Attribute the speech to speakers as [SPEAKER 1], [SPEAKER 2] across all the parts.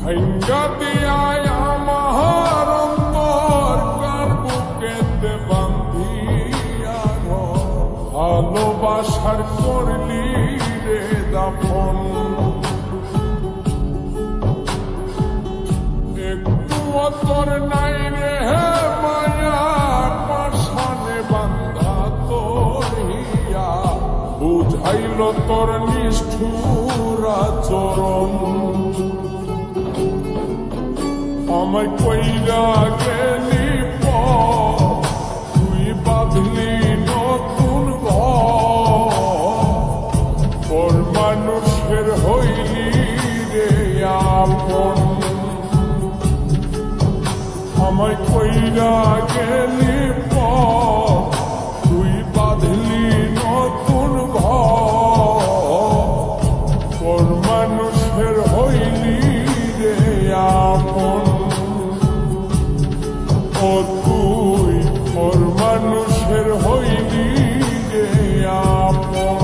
[SPEAKER 1] ভাঙ্গা দিয়ায় আমার অন্তর কার বুকেতে বান্ধিয়া ভালোবাসার করলি রে দাফন একটু তোর নাই রে মায়া পাশানে বান্ধা তোর হিয়া বুঝাইল তোর নিষ্ঠুর আচরণ আমায় কইরা গেলি তুই বাঁধলি নতুন ঘর মানুষের হইলি রে আপন আমায় কইরা গেলি তুই বাঁধলি নতুন ঘর মানুষের হইলি রে আপন ও তুই ওর মানুষের হইলি রে আপন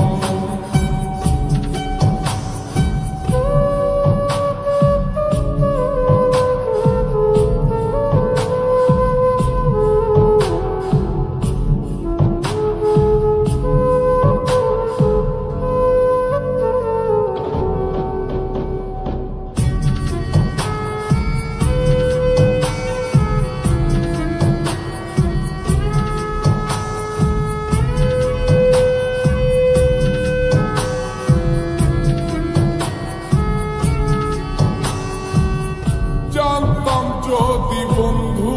[SPEAKER 1] যদি বন্ধু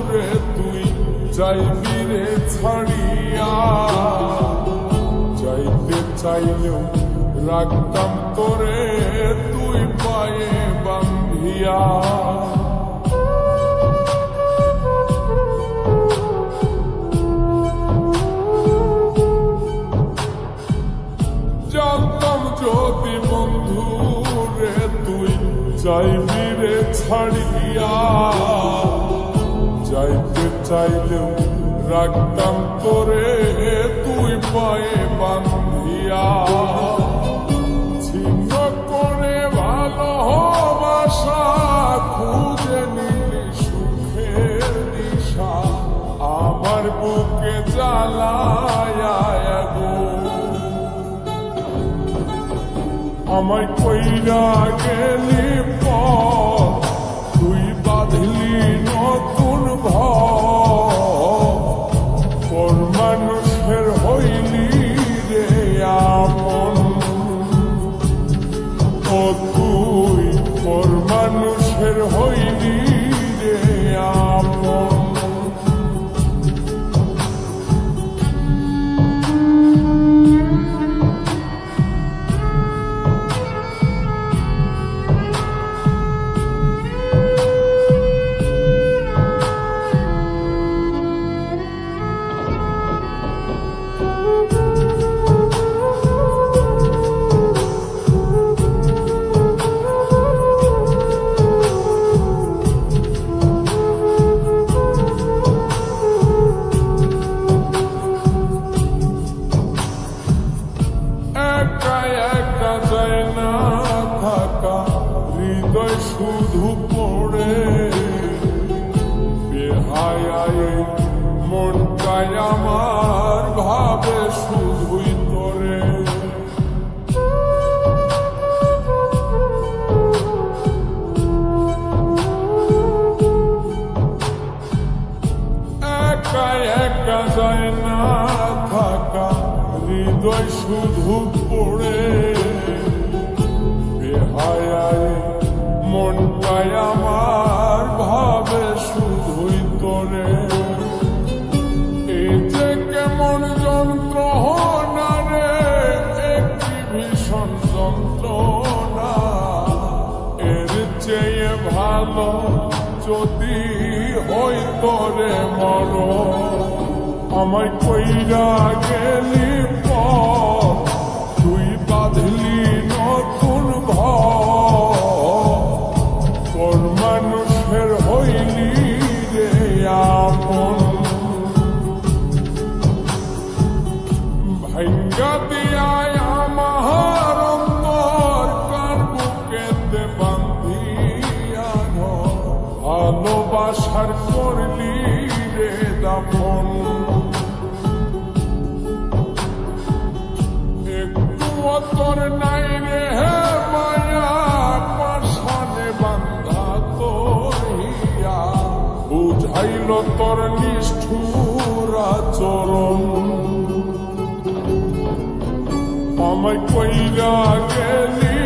[SPEAKER 1] রে তুই যাইবি রে ছাড়িয়া যাইতে চাইলেও রাখতাম তোরে তুই পায়ে বান্ধিয়া জানতাম যদি বন্ধু রে তুই যাইবি রে ছাড়িয়া যাইতে চাইলেও রাখতাম তোরে তুই পায়ে বান্ধিয়া ছিন্ন করে ভালোবাসা খুঁজে নিলি সুখের দিশা আমার বুকে জ্বালায়া গো আমায় কইরা গেলি তুই বাঁধলি নতুন ঘর মানুষের হইলি রে আপন ও তুই ওর মানুষের হইলি রে আপন হৃদয় শুধু পড়ে বেহায়ায় মনটাই আমার ভাবে শুধুই তোরে একা একা যায় না থাকা হৃদয় শুধু পড়ে বেহায়ায় মনটাই আমার ভাবে শুধুই তোরে এই যে কেমন যন্ত্রণা রে একটি ভীষণ যন্ত্রণা এর চেয়ে ভালো যদি হই তোরে মর আমায় কইরা গেলি তুই বাঁধলি নতুন ঘর মানুষের হইলি রে আপন ভাঙ্গা দিয়ায় আমার অন্তর কার বুকেতে বান্ধিয়া ভালোবাসার করলি রে দাফন একটু তোর নাই রে মায়া পাশানে বান্ধা তোর হিয়া বুঝাইল তোর নিষ্ঠুর আচরণ আমায় কইরা গেলি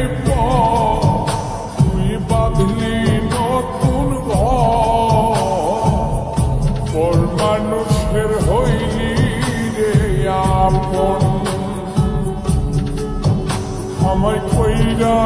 [SPEAKER 1] তুই বাঁধলি নতুন ঘর মানুষের হইলি রে আপন আমায় কইরা